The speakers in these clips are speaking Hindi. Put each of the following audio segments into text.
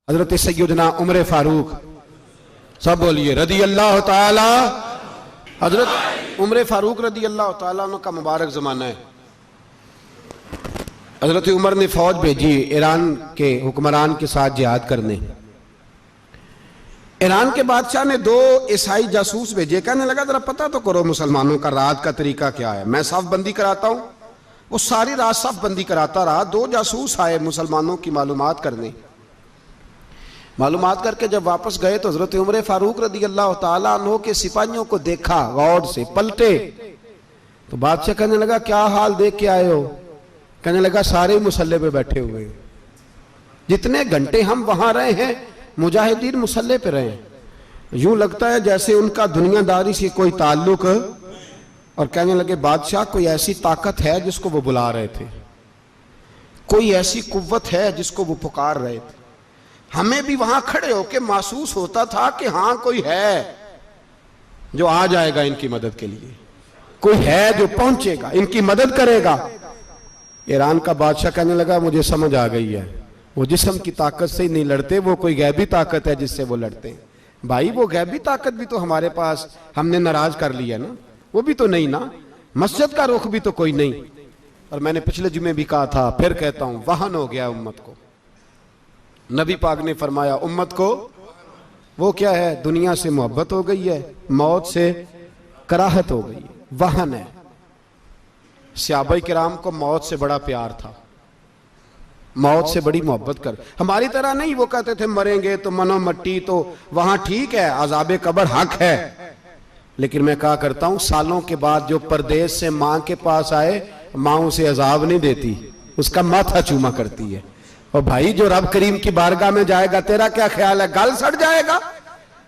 हजरत सैयदना उमर फारूक, सब बोलिए रदी अल्लाह ताला। हजरत उमर फारूक रदी अल्लाह ताला का मुबारक ज़माना है। हजरत उमर ने फौज भेजी ईरान के हुक्मरान के साथ जिहाद करने। ईरान के बादशाह ने 2 ईसाई जासूस भेजे, कहने लगा जरा पता तो करो मुसलमानों का रात का तरीका क्या है, मैं साफ बंदी कराता हूं। वो सारी रात साफ बंदी कराता रहा। 2 जासूस आए मुसलमानों की मालूमात करने। मालूमात करके जब वापस गए तो हजरत उमर फारूक रदी अल्लाह ताला अन्हु के सिपाहियों को देखा, गौर से पलटे तो बादशाह कहने लगा क्या हाल देख के आए हो? कहने लगा सारे मुसल्ले पे बैठे हुए, जितने घंटे हम वहां रहे हैं मुजाहिदीन मुसल्ले पे रहे, यूं लगता है जैसे उनका दुनियादारी से कोई ताल्लुक। और कहने लगे बादशाह कोई ऐसी ताकत है जिसको वो बुला रहे थे, कोई ऐसी कुव्वत है जिसको वो पुकार रहे थे। हमें भी वहां खड़े होकर महसूस होता था कि हाँ कोई है जो आ जाएगा इनकी मदद के लिए, कोई है जो पहुंचेगा इनकी मदद करेगा। ईरान का बादशाह कहने लगा मुझे समझ आ गई है, वो जिस्म की ताकत से ही नहीं लड़ते, वो कोई गैबी ताकत है जिससे वो लड़ते हैं। भाई वो गैबी ताकत भी तो हमारे पास हमने नाराज कर लिया ना, वो भी तो नहीं ना, मस्जिद का रुख भी तो कोई नहीं। और मैंने पिछले जुमे भी कहा था, फिर कहता हूं, वहन हो गया उम्मत को। नबी पाक ने फरमाया उम्मत को वो क्या है, दुनिया से मोहब्बत हो गई है, मौत से कराहत हो गई है, वहन है। सहाबाए किराम को मौत से बड़ा प्यार था, मौत से बड़ी मोहब्बत कर, हमारी तरह नहीं। वो कहते थे मरेंगे तो मनो मट्टी, तो वहां ठीक है, अज़ाबे कब्र हक है। लेकिन मैं कहा करता हूं सालों के बाद जो परदेश से मां के पास आए, मां उसे अजाब नहीं देती, उसका माथा चूमा करती है। और भाई जो रब करीम की बारगाह में जाएगा, तेरा क्या ख्याल है, गल सड़ जाएगा?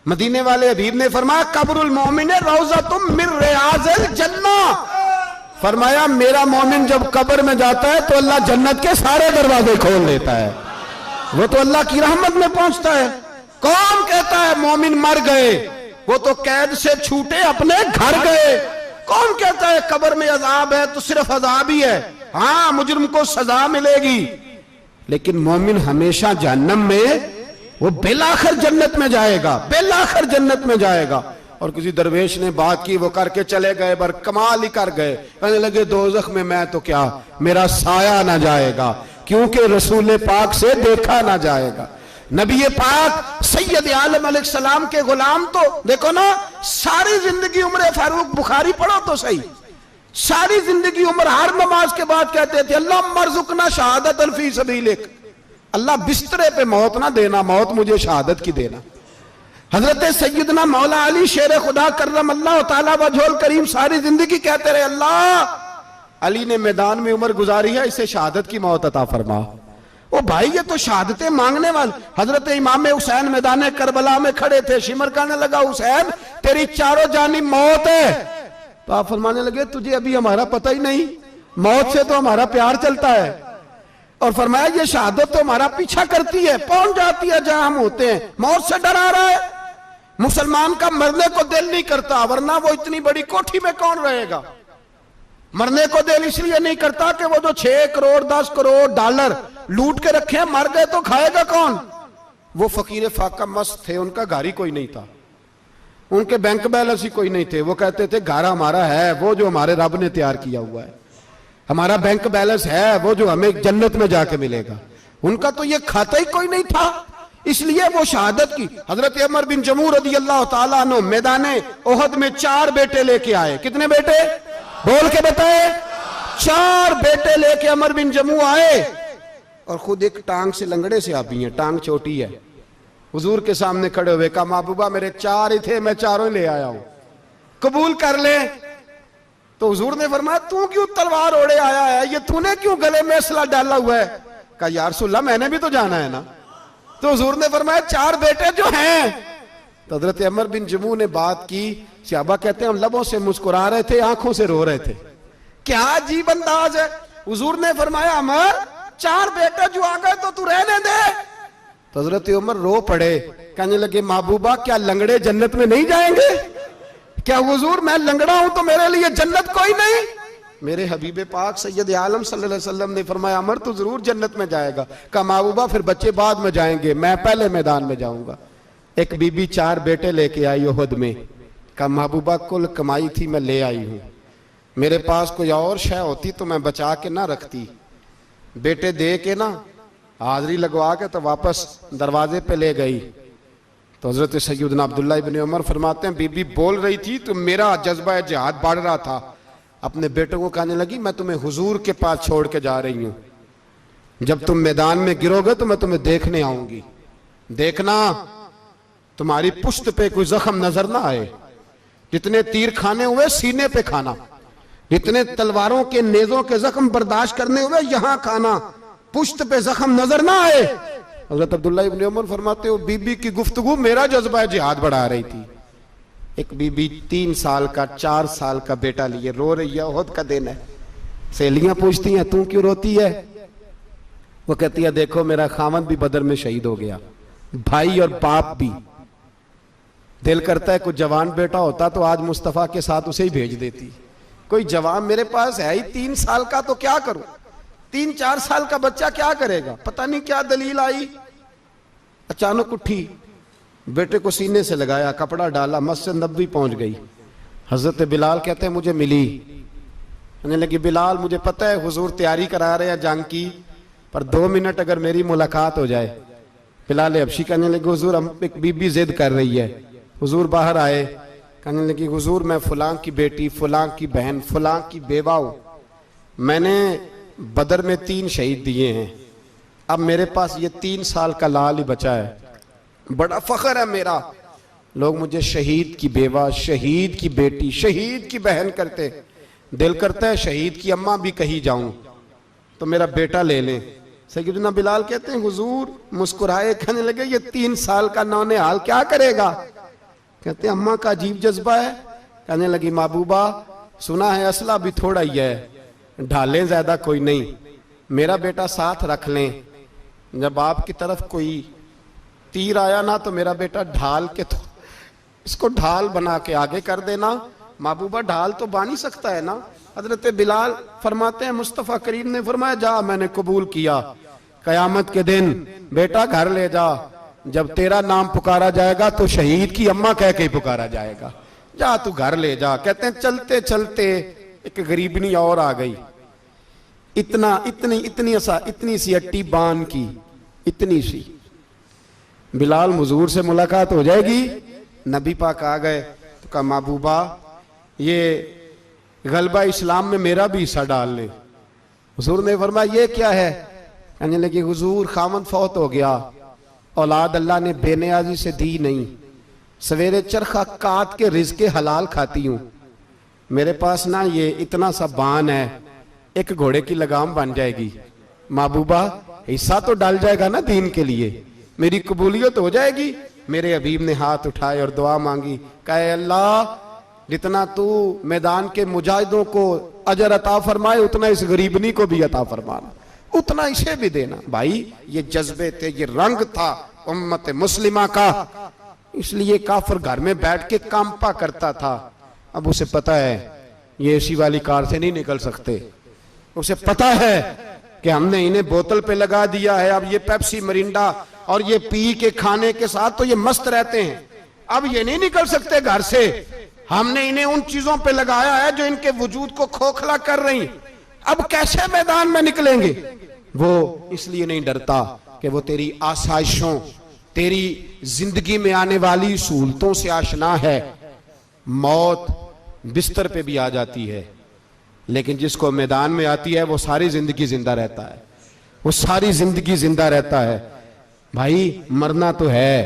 मदीने वाले हबीब ने फरमाया कब्रुल मोमिन रौज़तुम मिन रियाज़िल जन्ना, फरमाया मेरा मोमिन जब कब्र में जाता है तो अल्लाह जन्नत के सारे दरवाजे खोल देता है, वो तो अल्लाह की रहमत में पहुंचता है। कौन कहता है मोमिन मर गए, वो तो कैद से छूटे अपने घर गए। कौन कहता है कब्र में अजाब है तो सिर्फ अजाब ही है, हाँ मुजरिम को सजा मिलेगी, लेकिन मोमिन हमेशा जहन्नम में, वो बेलाखिर जन्नत में जाएगा, बेलाखिर जन्नत में जाएगा। और किसी दरवेश ने बात की, वो करके चले गए, बर कमाल ही कर गए, कहने लगे दोज़ख में मैं तो क्या, मेरा साया ना जाएगा, क्योंकि रसूल पाक से देखा ना जाएगा। नबी पाक सैयद आलम अलैहिस्सलाम के गुलाम तो देखो ना, सारी जिंदगी उम्र फारूक, बुखारी पढ़ो तो सही, सारी जिंदगी उम्र हर नमाज के बाद कहते थे अल्लाह मरजुकना शहादतन फी सबीलिक, अल्लाह बिस्तरे पे मौत ना देना, मौत मुझे शहादत की देना। हजरत सैयदना मौला अली शेर खुदा करम अल्लाह ताला वजहुल करीम सारी जिंदगी कहते रहे अल्लाह अली ने मैदान में उम्र गुजारी है, इसे शहादत की मौत अता फरमा। ओ भाई ये तो शहादतें मांगने वाले। हजरत इमाम हुसैन मैदान करबला में खड़े थे, शिमर कहने लगा हुसैन तेरी चारों जानिब मौत है, तो आप फरमाने लगे तुझे अभी हमारा पता ही नहीं, मौत से तो हमारा प्यार चलता है। और फरमाया ये शहादत तो हमारा पीछा करती है, पहुंच जाती है जहां हम होते हैं, मौत से डरा रहा है। मुसलमान का मरने को दिल नहीं करता, वरना वो इतनी बड़ी कोठी में कौन रहेगा। मरने को दिल इसलिए नहीं करता कि वो जो 6 करोड़ 10 करोड़ डॉलर लूट के रखे, मर गए तो खाएगा कौन। वो फकीर फाका मस्त थे, उनका घर ही कोई नहीं था, उनके बैंक बैलेंस ही कोई नहीं थे। वो कहते थे घर हमारा है वो जो हमारे रब ने तैयार किया हुआ है, हमारा बैंक बैलेंस है वो जो हमें जन्नत में जाके मिलेगा। उनका तो ये खाता ही कोई नहीं था, इसलिए वो शहादत की। हजरत उमर बिन जमू रदी अल्लाह ताला अन्हु मैदाने ओहद में 4 बेटे लेके आए। कितने बेटे बोल के बताए? 4 बेटे लेके उमर बिन जमू आए, और खुद एक टांग से लंगड़े से आप ही हैं, टांग छोटी है। हुजूर के सामने खड़े हुए कहा महबूबा मेरे 4 ही थे, मैं 4 ही ले आया हूं, कबूल कर ले। तो हुजूर ने फरमाया तू क्यों तलवार ओढ़े आया है, ये तूने क्यों गले में असला डाला हुआ है? कहा या रसूलल्लाह मैंने भी तो जाना है ना। तो हुजूर ने फरमाया 4 बेटे जो हैं। तो हजरत उमर बिन जमू ने बात की, सहाबा कहते हैं हम लबों से मुस्कुरा रहे थे, आंखों से रो रहे थे, क्या अजीब अंदाज है। हुजूर ने फरमाया उमर 4 बेटे जो आ गए तो तू रहने दे। तो हजरत उमर रो पड़े, कहने लगे महबूबा क्या लंगड़े जन्नत में नहीं जाएंगे? क्या हुजूर मैं लंगड़ा हूं तो मेरे लिए जन्नत कोई नहीं? मेरे हबीब पाक सैयद आलम सल्लल्लाहु अलैहि वसल्लम ने फरमाया अमर तो जरूर जन्नत में जाएगा। कहा महबूबा फिर बच्चे बाद में जाएंगे, मैं पहले मैदान में जाऊंगा। एक बीबी 4 बेटे लेके आई उहद में। कहा महबूबा कुल कमाई थी मैं ले आई हूं, मेरे पास कोई और शय होती तो मैं बचा के ना रखती। बेटे दे के ना हाजिरी लगवा के तो वापस दरवाजे पे ले गई। तो हजरत सैयदना अब्दुल्लाह इब्न उमर फरमाते हैं बीबी बोल रही थी तो मेरा जज्बा जिहाद बढ़ रहा था। अपने बेटों को कहने लगी मैं तुम्हें हुजूर के पास छोड़ के जा रही हूं, जब तुम मैदान में गिरोगे तो मैं तुम्हें देखने आऊंगी, देखना तुम्हारी पुश्त पे कोई जख्म नजर ना आए। जितने तीर खाने हुए सीने पे खाना, जितने तलवारों के नेजों के जख्म बर्दाश्त करने हुए यहां खाना, पुश्त पे जख्म नजर ना आए। हजरत अब्दुल्लाह इब्न उमर फरमाते हो बीबी की गुफ्तगू मेरा जज्बा जिहाद बढ़ा रही थी। एक बीबी 3 साल का 4 साल का बेटा लिए रो रही है, ओहद का दिन है। सहेलियां पूछती हैं तू क्यों रोती है? वो कहती है देखो मेरा खामद भी बदर में शहीद हो गया, भाई और बाप भी। दिल करता है कोई जवान बेटा होता तो आज मुस्तफा के साथ उसे ही भेज देती। कोई जवान मेरे पास है ही 3 साल का तो क्या करूं, 3-4 साल का बच्चा क्या करेगा? पता नहीं क्या दलील आई, अचानक उठी, बेटे को सीने से लगाया, कपड़ा डाला, मस्जिद नबवी पहुंच गई। हजरत बिलाल कहते हैं मुझे मिली, कहने लगी बिलाल मुझे पता है हुजूर तैयारी करा रहे हैं जंग की, पर 2 मिनट अगर मेरी मुलाकात हो जाए। बिलाल हबशी कहने लगे हुजूर हम एक बीबी जिद कर रही है। हुजूर बाहर आए, कहने लगी हुजूर मैं फलां की बेटी, फलां की बहन, फलां की बेवा हूं, मैंने बदर में 3 शहीद दिए हैं, अब मेरे पास ये 3 साल का लाल ही बचा है, बड़ा फख्र है मेरा। लोग मुझे शहीद की बेवा, शहीद की बेटी, शहीद की बहन करते, दिल करता है शहीद की अम्मा भी कही जाऊं तो मेरा बेटा ले ले। सैयदना बिलाल कहते हैं हुजूर मुस्कुराए, कहने लगे ये 3 साल का नौनिहाल क्या करेगा? कहते हैं अम्मा का अजीब जज्बा है। कहने लगी महबूबा सुना है असला भी थोड़ा ही है, ढालें ज्यादा कोई नहीं, मेरा बेटा साथ रख लें, जब आपकी तरफ कोई तीर आया ना तो मेरा बेटा ढाल के तो इसको ढाल बना के आगे कर देना। महबूबा ढाल तो बानी सकता है ना। हजरत बिलाल फरमाते हैं मुस्तफ़ा करीम ने फरमाया जा मैंने कबूल किया, कयामत के दिन बेटा घर ले जा, जब तेरा नाम पुकारा जाएगा तो शहीद की अम्मा कह के ही पुकारा जाएगा, जा तू घर ले जा। कहते हैं चलते चलते एक गरीबनी और आ गई, इतनी सी अट्टी बान की, इतनी सी। बिलाल हुजूर से मुलाकात हो जाएगी, नबी पाक आ गए तो कहा महबूबा ये गलबा इस्लाम में मेरा भी हिस्सा डाल ले। हुजूर ने फरमाया ये क्या है? कहने लगे हुजूर खामद फौत हो गया, औलाद अल्लाह ने बेनियाजी से दी नहीं, सवेरे चरखा काट के रिज़्क़े हलाल खाती हूं, मेरे पास ना ये इतना सा बान है, एक घोड़े की लगाम बन जाएगी, महबूबा हिस्सा तो डाल जाएगा ना दीन के लिए, मेरी कबूलियत हो जाएगी। मेरे हबीब ने हाथ उठाए और दुआ मांगी, कहे अल्लाह जितना तू मैदान के मुजाहिदों को अजर अता फरमाए उतना इस गरीबनी को भी अता फरमाना, उतना इसे भी देना। भाई ये जज्बे थे, ये रंग था उम्मत मुस्लिमा का, इसलिए काफिर घर में बैठ के कांपा करता था। अब उसे पता है ये एसी वाली कार से नहीं निकल सकते, उसे पता है कि हमने इन्हें बोतल पे लगा दिया है, अब ये पेप्सी मरिंडा और ये पी के खाने के साथ तो ये मस्त रहते हैं, अब ये नहीं निकल सकते घर से, हमने इन्हें उन चीजों पे लगाया है जो इनके वजूद को खोखला कर रही, अब कैसे मैदान में निकलेंगे? वो इसलिए नहीं डरता कि वो तेरी आसाइशों, तेरी जिंदगी में आने वाली सहूलतों से आशना है। मौत बिस्तर पे भी आ जाती है, लेकिन जिसको मैदान में आती है वो सारी जिंदगी जिंदा रहता है, वो सारी जिंदगी जिंदा रहता है। भाई मरना तो है,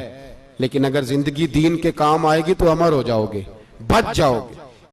लेकिन अगर जिंदगी दीन के काम आएगी तो अमर हो जाओगे, बच जाओगे।